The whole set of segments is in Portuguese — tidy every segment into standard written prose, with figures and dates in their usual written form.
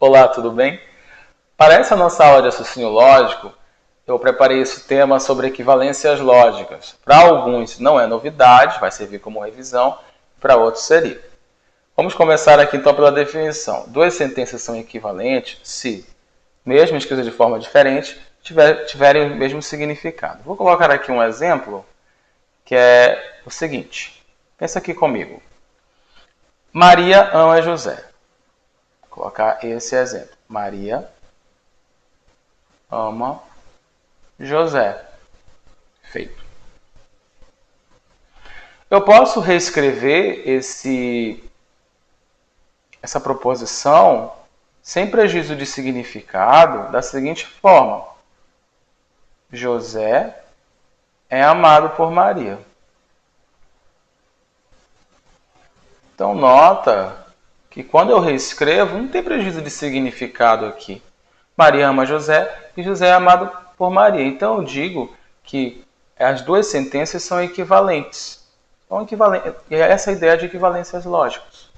Olá, tudo bem? Para essa nossa aula de raciocínio lógico, eu preparei esse tema sobre equivalências lógicas. Para alguns não é novidade, vai servir como revisão, para outros seria. Vamos começar aqui então pela definição. Duas sentenças são equivalentes se, mesmo escritas de forma diferente, tiverem o mesmo significado. Vou colocar aqui um exemplo que é o seguinte. Pensa aqui comigo. Maria ama José. Vou colocar esse exemplo. Maria ama José. Feito. Eu posso reescrever essa proposição sem prejuízo de significado da seguinte forma. José é amado por Maria. Então, nota que quando eu reescrevo, não tem prejuízo de significado aqui. Maria ama José e José é amado por Maria. Então, eu digo que as duas sentenças são equivalentes. Então, essa é a ideia de equivalências lógicas.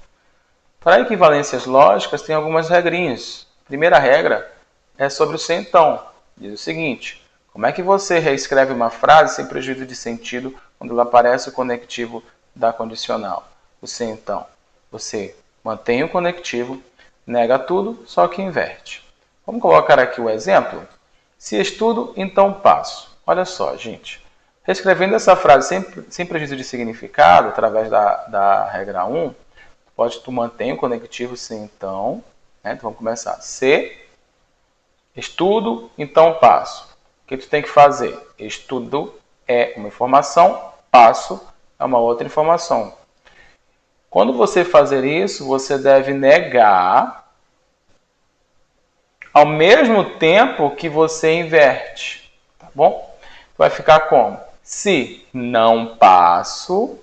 Para equivalências lógicas, tem algumas regrinhas. A primeira regra é sobre o se então. Diz o seguinte: como é que você reescreve uma frase sem prejuízo de sentido quando ela aparece o conectivo da condicional? O se então. Você mantém o conectivo, nega tudo, só que inverte. Vamos colocar aqui o exemplo? Se estudo, então passo. Olha só, gente. Reescrevendo essa frase sem prejuízo de significado, através da regra 1, tu mantém o conectivo se então. Né? Então vamos começar. Se estudo, então passo. O que tu tem que fazer? Estudo é uma informação, passo é uma outra informação. Quando você fazer isso, você deve negar ao mesmo tempo que você inverte. Tá bom? Vai ficar como? Se não passo,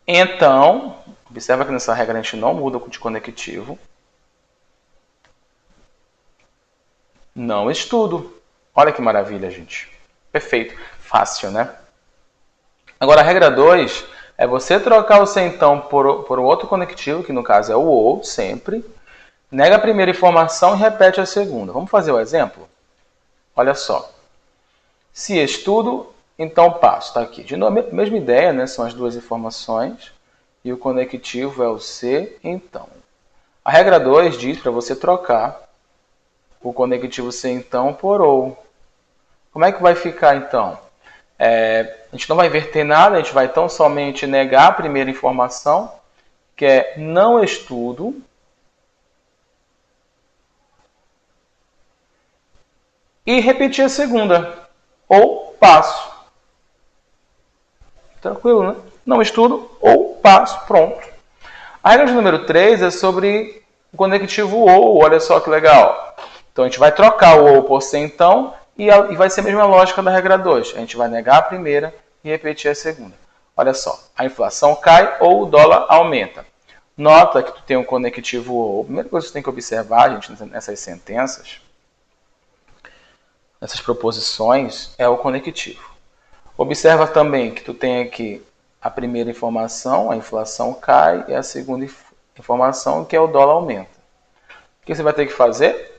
então, observa que nessa regra a gente não muda de conectivo. Não estudo. Olha que maravilha, gente. Perfeito. Fácil, né? Agora, a regra 2 é você trocar o se então por outro conectivo, que no caso é o ou, sempre. Nega a primeira informação e repete a segunda. Vamos fazer o exemplo? Olha só. Se estudo, então passo. Está aqui. De novo, mesma ideia, né? São as duas informações. E o conectivo é o se então. A regra 2 diz para você trocar o conectivo se então por ou. Como é que vai ficar então? A gente não vai inverter nada, a gente vai tão somente negar a primeira informação, que é não estudo, e repetir a segunda, ou passo. Tranquilo, né? Não estudo, ou passo, pronto. A regra de número 3 é sobre o conectivo ou, olha só que legal. Então a gente vai trocar o ou por se então, e vai ser a mesma lógica da regra 2. A gente vai negar a primeira e repetir a segunda. Olha só, a inflação cai ou o dólar aumenta. Nota que tu tem um conectivo ou. A primeira coisa que você tem que observar, gente, nessas sentenças, nessas proposições, é o conectivo. Observa também que tu tem aqui a primeira informação, a inflação cai, e a segunda informação, que é o dólar aumenta. O que você vai ter que fazer?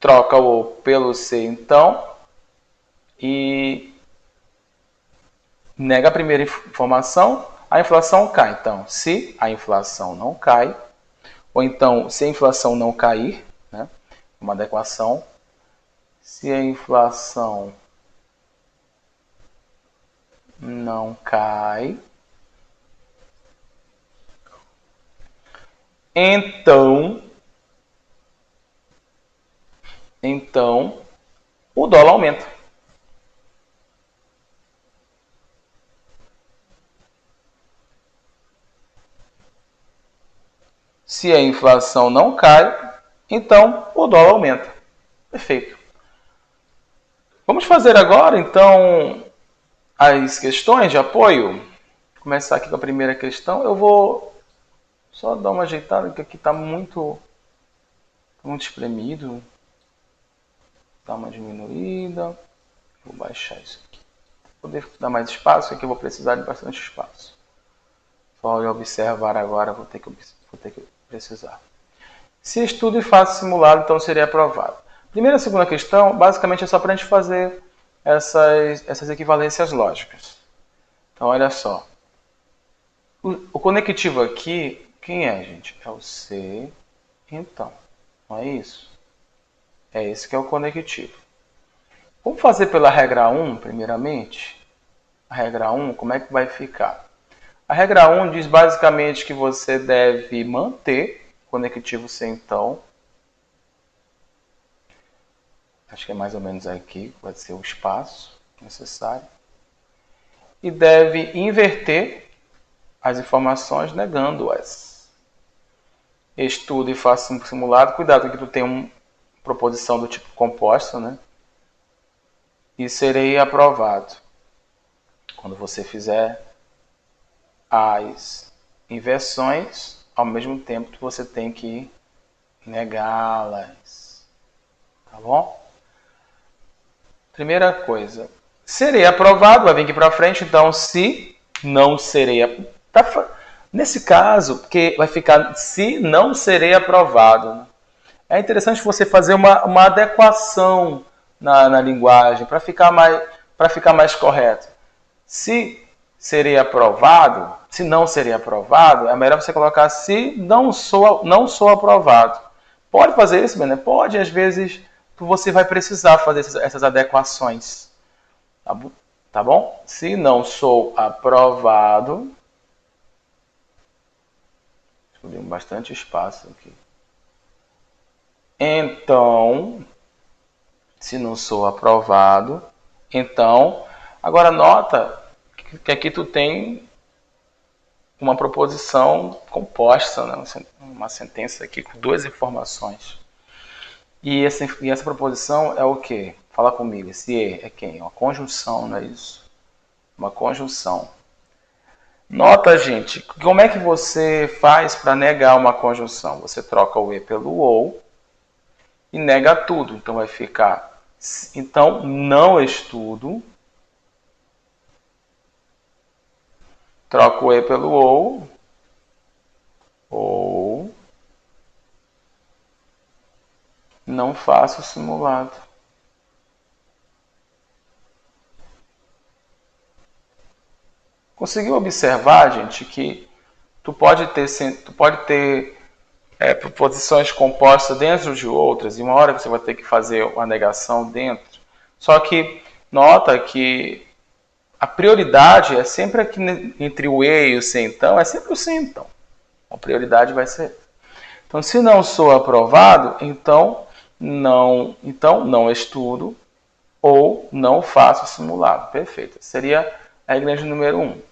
Troca o ou pelo se então e nega a primeira informação, a inflação cai. Então, se a inflação não cai, ou então, se a inflação não cair, né, uma adequação, se a inflação não cai, então o dólar aumenta. Se a inflação não cai, então o dólar aumenta. Perfeito. Vamos fazer agora, então, as questões de apoio. Vou começar aqui com a primeira questão. Eu vou só dar uma ajeitada, que aqui está muito espremido. Dá uma diminuída. Vou baixar isso aqui. poder dar mais espaço, aqui eu vou precisar de bastante espaço. Só observar agora, vou ter que precisar. Se estudo e faço simulado, então seria aprovado. Primeira e segunda questão, basicamente é só para a gente fazer essas equivalências lógicas. Então, olha só. O conectivo aqui, quem é, gente? É o se, então. Não é isso? É esse que é o conectivo. Vamos fazer pela regra 1, primeiramente. A regra 1, como é que vai ficar? A regra 1 diz basicamente que você deve manter o conectivo se então. Acho que é mais ou menos aqui, vai ser o espaço necessário. E deve inverter as informações negando-as. Estudo e faça um simulado. Cuidado que tu tem uma proposição do tipo composta, né? E serei aprovado. Quando você fizer as inversões, ao mesmo tempo que você tem que negá-las. Tá bom? Primeira coisa. Serei aprovado, vai vir aqui para frente, então se não serei... Nesse caso, porque vai ficar se não serei aprovado. É interessante você fazer uma adequação na linguagem para ficar mais correto. Se serei aprovado, se não serei aprovado, é melhor você colocar se não sou aprovado. Pode fazer isso, né? Pode, às vezes você vai precisar fazer essas adequações. Tá bom? Se não sou aprovado, deu bastante espaço aqui. Então, se não sou aprovado, então, agora nota que aqui tu tem uma proposição composta, né? Uma sentença aqui com duas informações. E essa proposição é o quê? Fala comigo, esse é quem? Uma conjunção, não é isso? Uma conjunção. Nota, gente, como é que você faz para negar uma conjunção? Você troca o e pelo ou e nega tudo. Então vai ficar, então não estudo. Troca o e pelo ou não faço simulado. Conseguiu observar, gente, que tu pode ter proposições compostas dentro de outras, e uma hora você vai ter que fazer uma negação dentro. Só que nota que a prioridade é sempre aqui entre o e e o se então, é sempre o se então. A prioridade vai ser. Então, se não sou aprovado, então não estudo ou não faço simulado. Perfeito. Seria a regra número 1.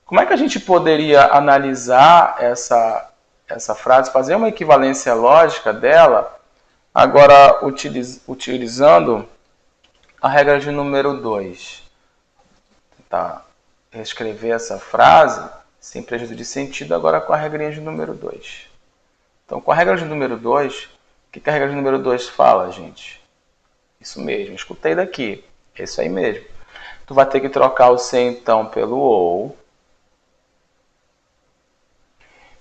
Como é que a gente poderia analisar essa frase, fazer uma equivalência lógica dela, agora utilizando a regra de número 2? Tentar reescrever essa frase sem prejuízo de sentido, agora com a regrinha de número 2. Então, com a regra de número 2, o que a regra de número 2 fala, gente? Isso mesmo, escutei daqui. É isso aí mesmo. Tu vai ter que trocar o se então pelo ou.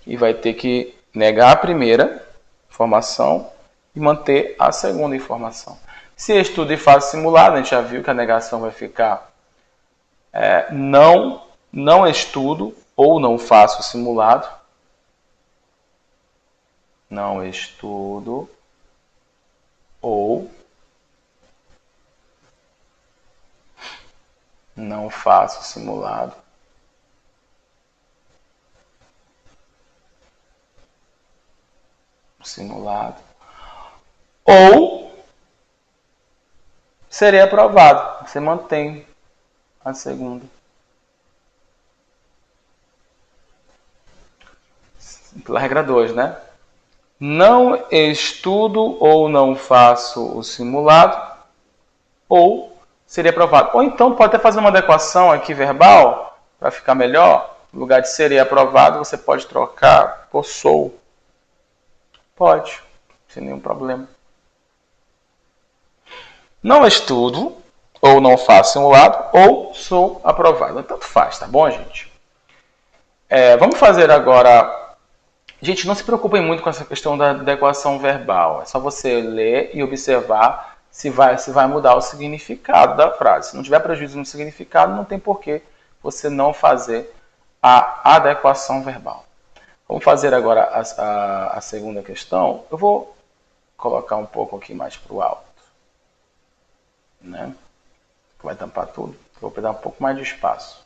E vai ter que negar a primeira informação e manter a segunda informação. Se estudo e faço simulado, a gente já viu que a negação vai ficar não estudo ou não faço simulado. Não estudo ou não faço simulado. Ou serei aprovado. Você mantém a segunda. Pela regra 2, né? Não estudo ou não faço o simulado, ou seria aprovado. Ou então pode até fazer uma adequação aqui verbal, para ficar melhor. No lugar de seria aprovado, você pode trocar por sou. Pode, sem nenhum problema. Não estudo ou não faço simulado, ou sou aprovado. Tanto faz, tá bom, gente? Vamos fazer agora... Gente, não se preocupem muito com essa questão da equação verbal. É só você ler e observar se vai mudar o significado da frase. Se não tiver prejuízo no significado, não tem porquê você não fazer a adequação verbal. Vamos fazer agora a segunda questão. Eu vou colocar um pouco aqui mais para o alto, né? Vai tampar tudo. Vou pegar um pouco mais de espaço.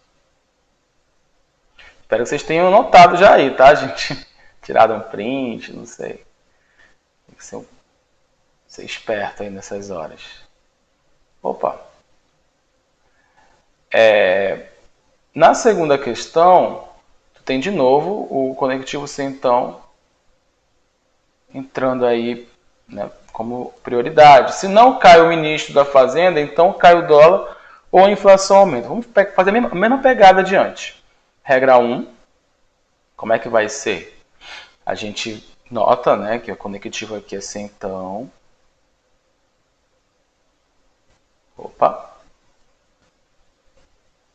Espero que vocês tenham notado já aí, tá, gente? Tirado um print, não sei. Tem que ser esperto aí nessas horas. Opa! Na segunda questão, tu tem de novo o conectivo então entrando aí, né, como prioridade. Se não cai o ministro da Fazenda, então cai o dólar ou a inflação aumenta. Vamos fazer a mesma pegada adiante. Regra 1, como é que vai ser? A gente nota, né, que o conectivo aqui é então. Opa!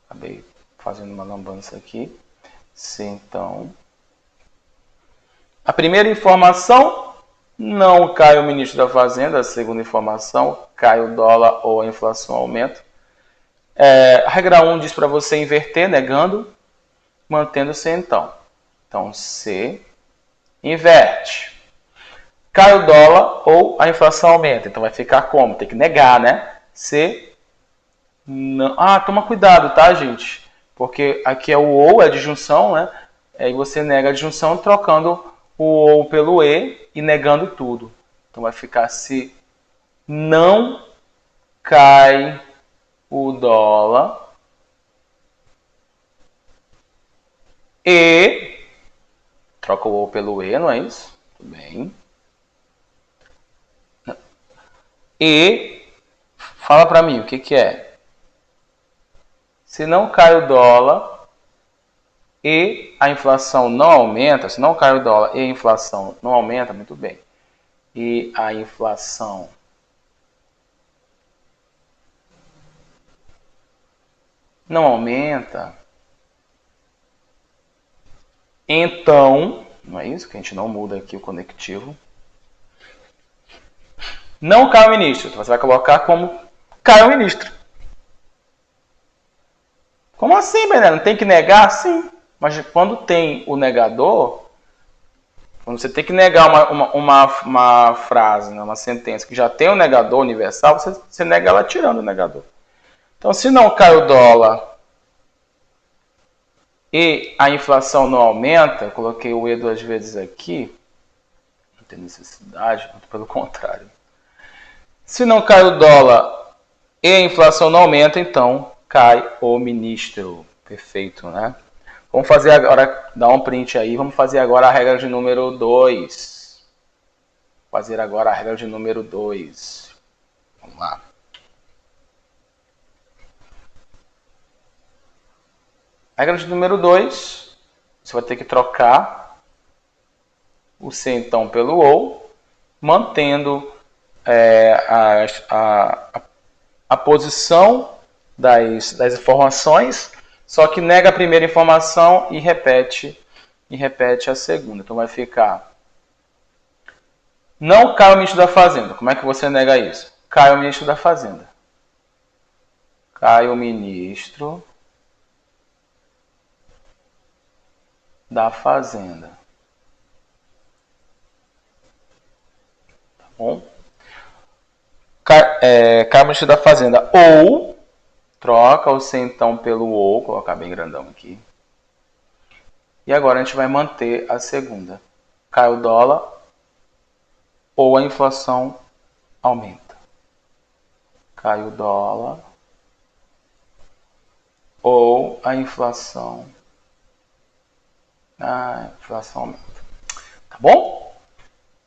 Acabei fazendo uma lambança aqui. Então, a primeira informação, não cai o ministro da Fazenda. A segunda informação, cai o dólar ou a inflação aumenta. A regra 1 diz para você inverter, negando, mantendo-se então. Então, C inverte. Cai o dólar ou a inflação aumenta. Então, vai ficar como? Tem que negar, né? C não. Toma cuidado, tá, gente? Porque aqui é o ou, é a disjunção, né? Aí você nega a disjunção trocando o ou pelo e negando tudo. Então vai ficar se não cai o dólar e troca o ou pelo e, não é isso? Tudo bem. E fala para mim o que é. Se não cai o dólar e a inflação não aumenta, se não cai o dólar e a inflação não aumenta, muito bem. E a inflação não aumenta, então, não é isso? Que a gente não muda aqui o conectivo. Não cai o ministro. Então você vai colocar como cai o ministro. Como assim, Bené? Não tem que negar? Sim. Mas quando tem o negador, quando você tem que negar uma frase, né, uma sentença que já tem o negador universal, você nega ela tirando o negador. Então, se não cai o dólar e a inflação não aumenta, eu coloquei o E 2 vezes aqui, não tem necessidade, muito pelo contrário. Se não cai o dólar e a inflação não aumenta, então cai o ministro. Perfeito, né? Vamos fazer agora, dá um print aí, vamos fazer agora a regra de número 2. Fazer agora a regra de número 2. Vamos lá. Regra de número 2, você vai ter que trocar o C então pelo OU, mantendo a posição das informações, só que nega a primeira informação e repete a segunda. Então vai ficar: não cai o ministro da Fazenda. Como é que você nega isso? Cai o ministro da Fazenda. Cai o ministro da Fazenda. Tá bom? Cai o ministro da Fazenda. Ou troca o C então pelo ou, vou colocar bem grandão aqui. E agora a gente vai manter a segunda. Cai o dólar ou a inflação aumenta. Cai o dólar ou a inflação aumenta. Tá bom?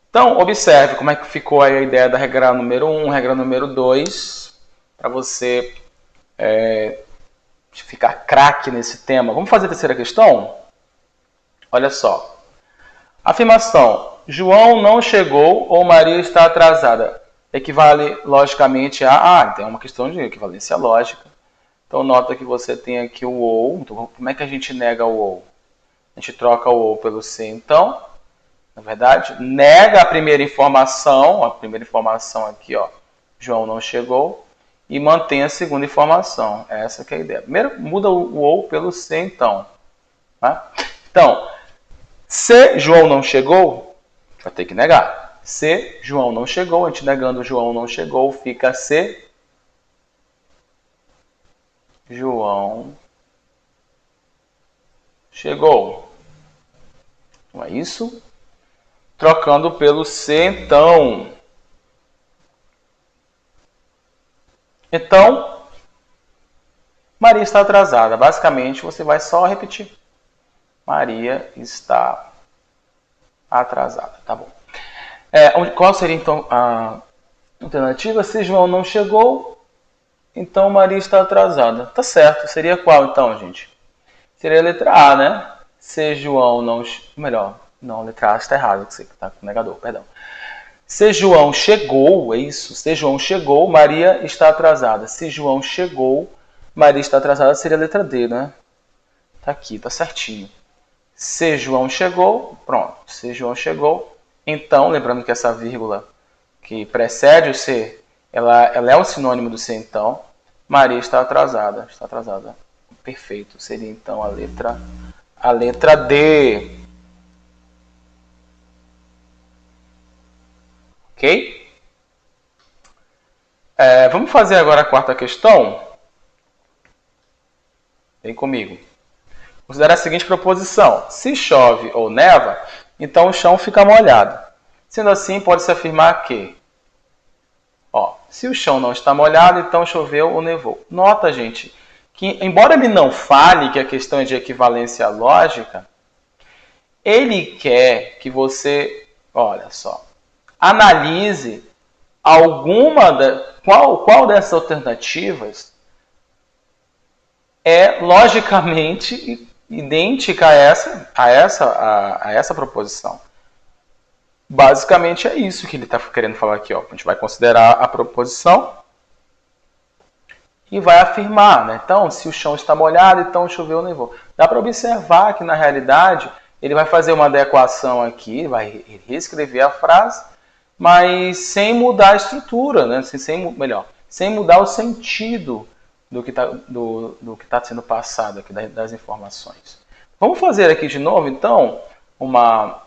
Então, observe como é que ficou aí a ideia da regra número 1, regra número 2, para você ficar craque nesse tema. Vamos fazer a terceira questão? Olha só. Afirmação: João não chegou ou Maria está atrasada. equivale logicamente a... tem uma questão de equivalência lógica. Então, nota que você tem aqui o ou. Então, como é que a gente nega o ou? A gente troca o ou pelo se, então. Na verdade, nega a primeira informação aqui, ó, João não chegou, e mantém a segunda informação. Essa que é a ideia. Primeiro, muda o ou pelo se, então. Tá? Então, se João não chegou, vai ter que negar. Se João não chegou, a gente negando João não chegou, fica se João chegou. Não é isso? Trocando pelo se, então. Então, Maria está atrasada. Basicamente, você vai só repetir. Maria está atrasada. Tá bom. Qual seria, então, a alternativa? Se João não chegou, então Maria está atrasada. Tá certo. Seria qual, então, gente? Seria a letra A, né? Se João não... Melhor, não, a letra A está errada, que você está com negador, perdão. Se João chegou, é isso. Se João chegou, Maria está atrasada. Se João chegou, Maria está atrasada, seria a letra D, né? Tá aqui, tá certinho. Se João chegou, pronto. Se João chegou, então, lembrando que essa vírgula que precede o se, ela é um sinônimo do se, então. Maria está atrasada. Está atrasada. Perfeito. Seria, então, a letra D. Ok? Vamos fazer agora a quarta questão? Vem comigo. Considere a seguinte proposição. Se chove ou neva, então o chão fica molhado. Sendo assim, pode-se afirmar que... se o chão não está molhado, então choveu ou nevou. Nota, gente, que embora ele não fale que a questão é de equivalência lógica, ele quer que você, olha só, analise qual dessas alternativas é logicamente idêntica a essa proposição. Basicamente é isso que ele está querendo falar aqui. Ó. A gente vai considerar a proposição e vai afirmar. Né? Então, se o chão está molhado, então choveu ou nevou. Dá para observar que, na realidade, ele vai fazer uma adequação aqui, vai reescrever a frase, mas sem mudar a estrutura, né? sem mudar o sentido do que está sendo passado aqui das informações. Vamos fazer aqui de novo, então, uma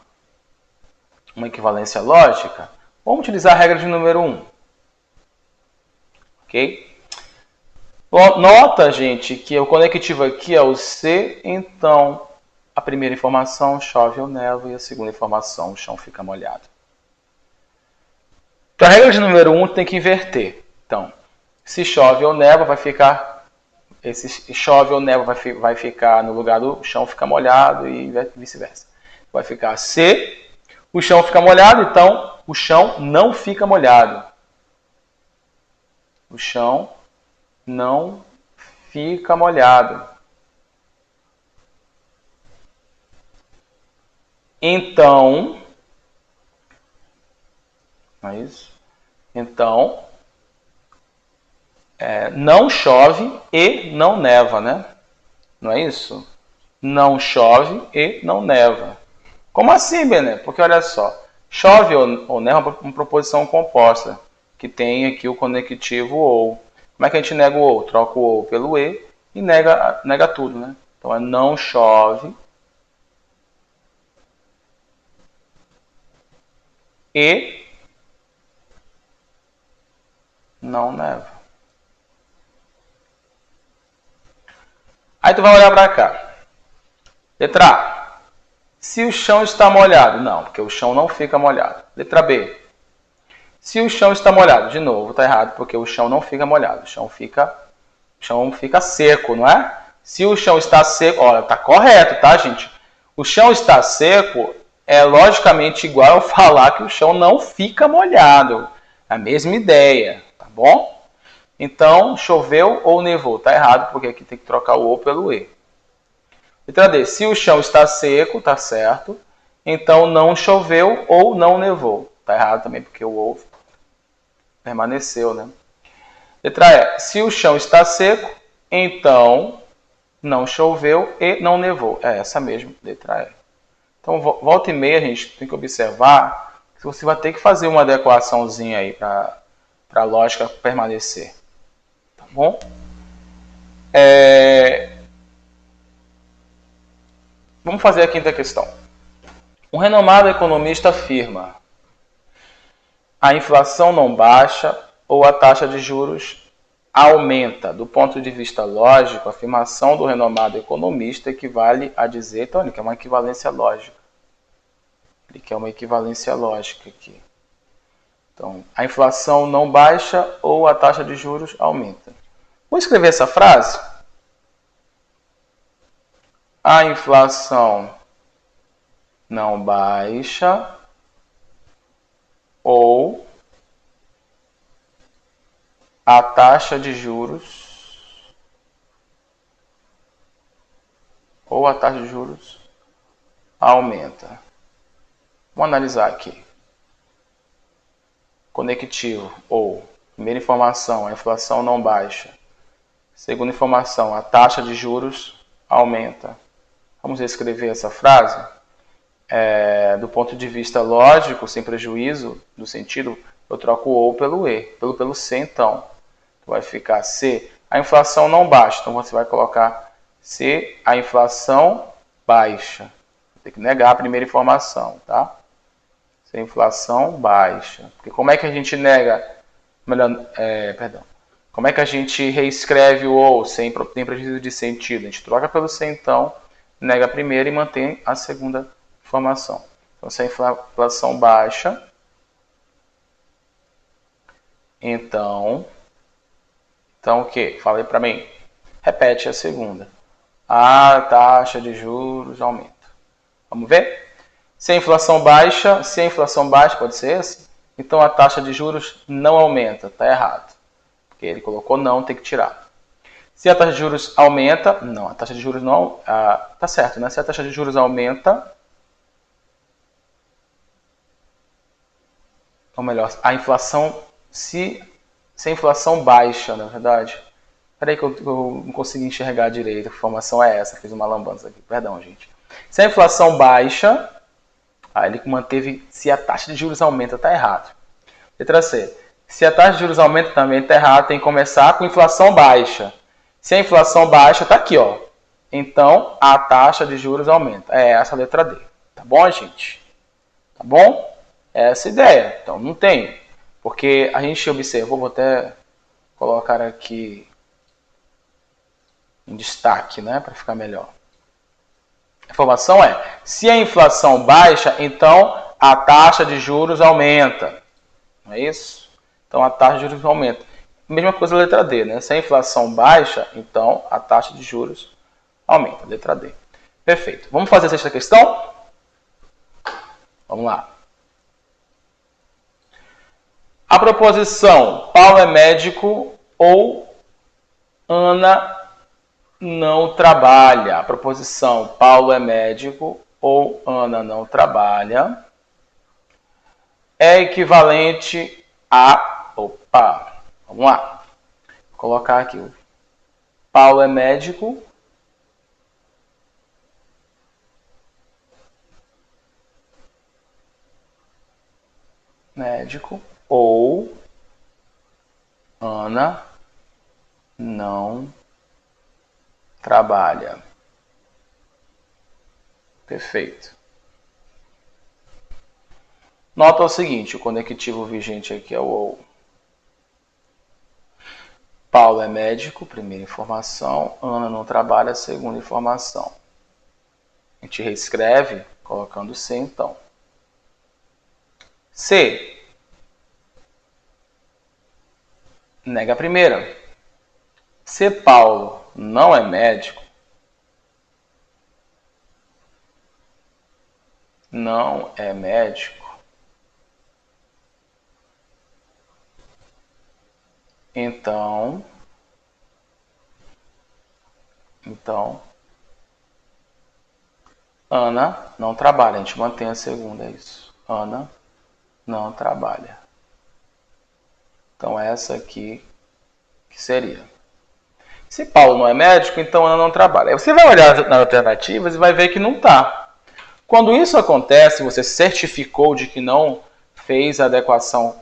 equivalência lógica. Vamos utilizar a regra de número 1. Ok? Nota, gente, que o conectivo aqui é o se, então a primeira informação, chove ou neva, e a segunda informação, o chão fica molhado. Então, a regra de número 1 tem que inverter. Então, se chove ou neva, vai ficar... chove ou neva vai ficar no lugar do chão fica molhado e vice-versa. Vai ficar se o chão fica molhado, então o chão não fica molhado. O chão não fica molhado. Então, não é isso? Então, não chove e não neva, né? Não é isso? Não chove e não neva. Como assim, Bené? Porque olha só, chove ou neva é uma proposição composta, que tem aqui o conectivo ou. Como é que a gente nega o ou? Troca o ou pelo e nega tudo, né? Então é não chove e não neva. Aí tu vai olhar para cá. Letra A. Se o chão está molhado. Não, porque o chão não fica molhado. Letra B. Se o chão está molhado. De novo, está errado, porque o chão não fica molhado. O chão fica seco, não é? Se o chão está seco... Olha, está correto, tá, gente? O chão está seco é logicamente igual a falar que o chão não fica molhado. É a mesma ideia, tá bom? Então, choveu ou nevou. Está errado, porque aqui tem que trocar o ou pelo e. Letra D. Se o chão está seco, está certo. Então, não choveu ou não nevou. Está errado também, porque o ou permaneceu, né? Letra E. Se o chão está seco, então não choveu e não nevou. É essa mesmo, letra E. Então, volta e meia, a gente tem que observar que você vai ter que fazer uma adequaçãozinha aí para a lógica permanecer. Tá bom? Vamos fazer a quinta questão. Um renomado economista afirma: a inflação não baixa ou a taxa de juros aumenta. Do ponto de vista lógico, a afirmação do renomado economista equivale a dizer, então, que é uma equivalência lógica. Ele quer uma equivalência lógica aqui. Então, a inflação não baixa ou a taxa de juros aumenta. Vou escrever essa frase. A inflação não baixa ou a taxa de juros aumenta. Vamos analisar aqui. Conectivo ou primeira informação, a inflação não baixa. Segunda informação, a taxa de juros aumenta. Vamos escrever essa frase. Do ponto de vista lógico, sem prejuízo do sentido, eu troco o ou pelo e, pelo C então. Vai ficar se a inflação não baixa, então você vai colocar se a inflação baixa. Tem que negar a primeira informação, tá? Se a inflação baixa. Porque como é que a gente nega, como é que a gente reescreve o ou sem prejuízo de sentido? A gente troca pelo se então, nega a primeira e mantém a segunda informação. Então, se a inflação baixa, então o que? Fala aí para mim. Repete a segunda. A taxa de juros aumenta. Vamos ver? Se a inflação baixa, pode ser esse? Então a taxa de juros não aumenta. Está errado. Porque ele colocou não, tem que tirar. Se a taxa de juros aumenta, não, a taxa de juros não... tá certo, né? Se a taxa de juros aumenta, ou melhor, a inflação, se a inflação baixa, na verdade. Peraí que eu não consegui enxergar direito, a informação é essa, fiz uma lambança aqui, perdão, gente. Se a inflação baixa, aí ele manteve, se a taxa de juros aumenta, está errado. Letra C. Se a taxa de juros aumenta, também está errado, tem que começar com inflação baixa. Se a inflação baixa, está aqui, ó. Então, a taxa de juros aumenta. É essa a letra D. Tá bom, gente? Tá bom? É essa a ideia. Então, não tem. Porque a gente observou, vou até colocar aqui em destaque, né, para ficar melhor. A informação é, se a inflação baixa, então a taxa de juros aumenta. Não é isso? Então a taxa de juros aumenta. Mesma coisa a letra D, né? Se a inflação baixa, então a taxa de juros aumenta. Letra D. Perfeito. Vamos fazer a sexta questão? Vamos lá. A proposição Paulo é médico ou Ana não trabalha. A proposição Paulo é médico ou Ana não trabalha é equivalente a... Opa! Vamos lá. Vou colocar aqui. Paulo é médico. Médico ou Ana não trabalha. Perfeito. Nota o seguinte, o conectivo vigente aqui é o ou. Paulo é médico, primeira informação. Ana não trabalha, segunda informação. A gente reescreve colocando C, então. C. Nega a primeira. Se Paulo não é médico, então Ana não trabalha. A gente mantém a segunda, é isso. Ana não trabalha. Então, essa aqui que seria. Se Paulo não é médico, então Ana não trabalha. Aí você vai olhar nas alternativas e vai ver que não está. Quando isso acontece, você certificou de que não fez a adequação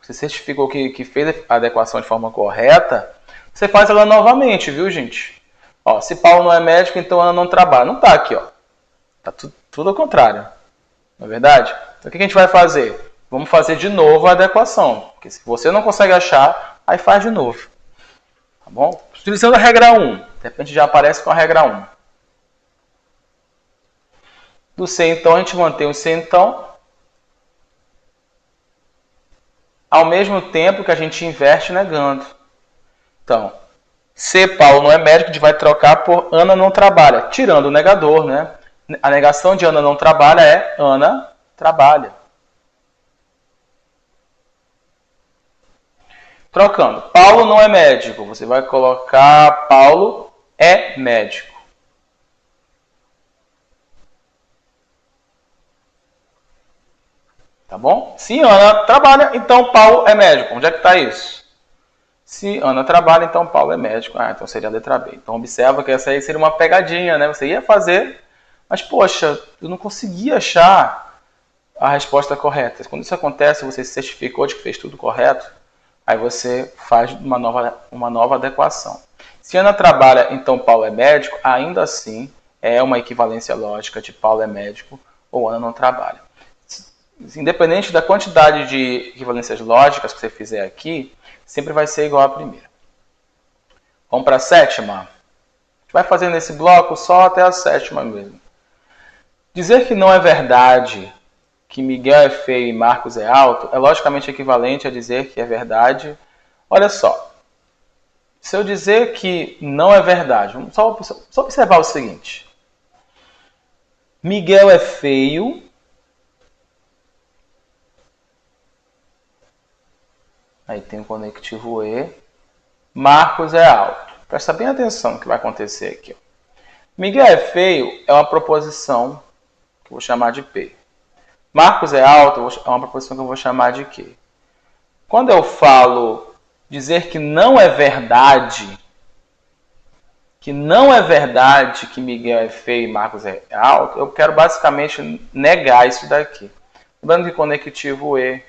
você certificou que fez a adequação de forma correta, você faz ela novamente, viu, gente? Ó, se Paulo não é médico, então Ana não trabalha. Não está aqui, ó. Tá tudo ao contrário. Não é verdade? Então, o que a gente vai fazer? Vamos fazer de novo a adequação. Porque se você não consegue achar, aí faz de novo. Tá bom? Utilizando a regra 1. De repente já aparece com a regra 1. Do se então, a gente mantém o se então. Ao mesmo tempo que a gente inverte negando. Então, se Paulo não é médico, a gente vai trocar por Ana não trabalha. Tirando o negador, né? A negação de Ana não trabalha é Ana trabalha. Trocando. Paulo não é médico. Você vai colocar Paulo é médico. Tá bom? Se Ana trabalha, então Paulo é médico. Onde é que está isso? Se Ana trabalha, então Paulo é médico. Ah, então seria a letra B. Então observa que essa aí seria uma pegadinha, né? Você ia fazer, mas poxa, eu não conseguia achar a resposta correta. Quando isso acontece, você se certificou de que fez tudo correto, aí você faz uma nova adequação. Se Ana trabalha, então Paulo é médico, ainda assim é uma equivalência lógica de Paulo é médico ou Ana não trabalha. Independente da quantidade de equivalências lógicas que você fizer aqui, sempre vai ser igual à primeira. Vamos para a sétima? A gente vai fazendo esse bloco só até a sétima mesmo. Dizer que não é verdade que Miguel é feio e Marcos é alto é logicamente equivalente a dizer que é verdade. Olha só, se eu dizer que não é verdade, vamos só observar o seguinte. Miguel é feio aí tem o conectivo E. Marcos é alto. Presta bem atenção no que vai acontecer aqui. Miguel é feio é uma proposição que eu vou chamar de P. Marcos é alto é uma proposição que eu vou chamar de Q. Quando eu falo dizer que não é verdade que Miguel é feio e Marcos é alto, eu quero basicamente negar isso daqui. Lembrando que o conectivo E,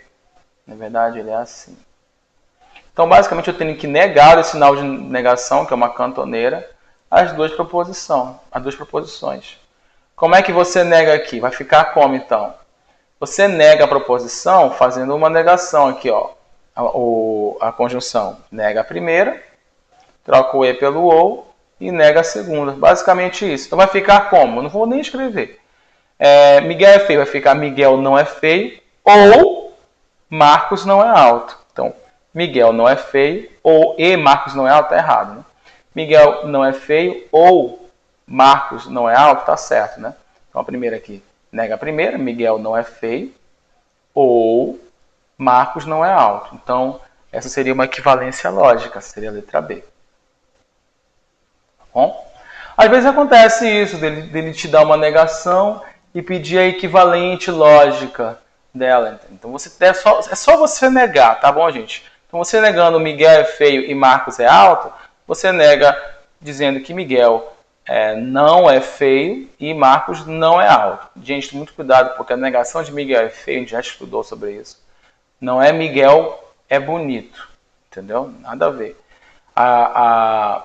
na verdade, ele é assim. Então, basicamente, eu tenho que negar esse sinal de negação, que é uma cantoneira, as duas proposições. Como é que você nega aqui? Vai ficar como, então? Você nega a proposição fazendo uma negação aqui, ó. A conjunção nega a primeira, troca o E pelo OU e nega a segunda. Basicamente isso. Então, vai ficar como? Eu não vou nem escrever. Miguel é feio, vai ficar Miguel não é feio ou Marcos não é alto. Então, Miguel não é feio ou e Marcos não é alto, tá errado, né? Miguel não é feio ou Marcos não é alto, tá certo, né? Então a primeira aqui nega a primeira, Miguel não é feio ou Marcos não é alto. Então essa seria uma equivalência lógica, seria a letra B. Tá bom? Às vezes acontece isso, dele te dar uma negação e pedir a equivalente lógica dela. Então é só você negar, tá bom, gente? Então, você negando Miguel é feio e Marcos é alto, você nega dizendo que Miguel não é feio e Marcos não é alto. Gente, muito cuidado, porque a negação de Miguel é feio, a gente já estudou sobre isso. Não é Miguel é bonito, entendeu? Nada a ver. A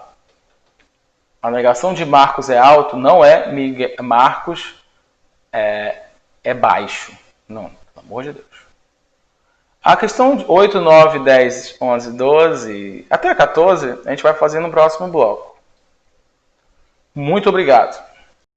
negação de Marcos é alto não é Marcos é baixo. Não, pelo amor de Deus. A questão de 8, 9, 10, 11, 12, até 14, a gente vai fazer no próximo bloco. Muito obrigado.